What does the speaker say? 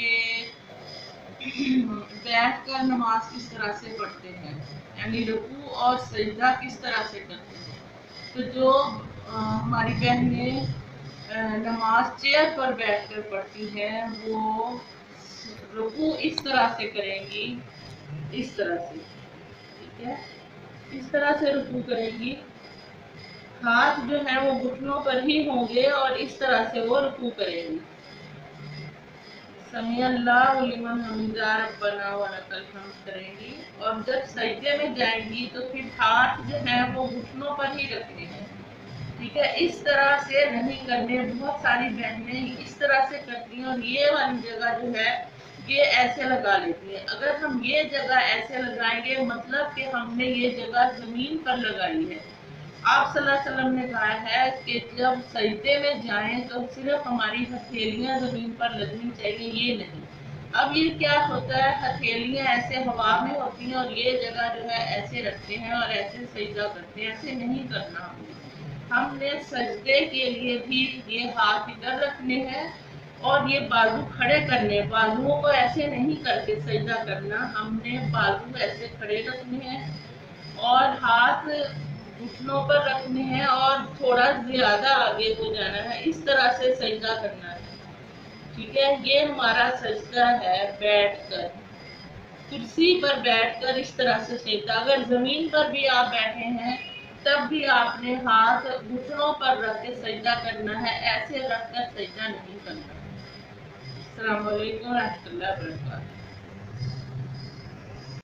कि बैठ कर नमाज किस तरह से पढ़ते हैं, यानी रुकू और सजदा किस तरह से करते हैं। तो जो हमारी बहनें नमाज चेयर पर बैठकर पढ़ती हैं वो रुकू इस तरह से करेंगी, इस तरह से, ठीक है, इस तरह से रुकू करेंगी। हाथ जो है वो घुटनों पर ही होंगे और इस तरह से वो रुकू करेंगी। समी अल्लाहु लिमन हमिदा रब्बना व लकल हम्द करेंगी। और जब सजदे में जाएंगी तो फिर हाथ जो है वो घुटनों पर ही रखने हैं, ठीक है। इस तरह से नहीं करने। बहुत सारी बहनें इस तरह से करती हैं और ये वाली जगह जो है ये ऐसे लगा लेती है। अगर हम ये जगह ऐसे लगाएंगे मतलब कि हमने ये जगह जमीन पर लगाई है। आप सल्लल्लाहु अलैहि वसल्लम ने कहा है कि जब सजदे में जाएं तो सिर्फ हमारी हथेलियां जमीन पर लगनी चाहिए, ये नहीं। अब ये क्या होता है, हथेलियां ऐसे हवा में होती हैं और ये जगह जो है ऐसे रखते हैं और ऐसे सजदा करते हैं। ऐसे नहीं करना हमने सजदे के लिए भी ये हाथ इधर रखने हैं और ये बाजू खड़े करने, बाजुओं को ऐसे नहीं करके सजदा करना। हमने बाजू ऐसे खड़े रखने हैं और हाथ घुटनों पर रखने हैं और थोड़ा ज्यादा आगे को जाना है, इस तरह से सजदा करना है, ठीक है। ये हमारा सजदा है बैठकर, कुर्सी पर बैठकर इस तरह से सजदा। अगर जमीन पर भी आप बैठे हैं तब भी आपने हाथ घुटनों पर रख के सजदा करना है, ऐसे रखकर सजदा नहीं करना। अस्सलाम वालेकुम रहमतुल्लाहि व बरकातहू।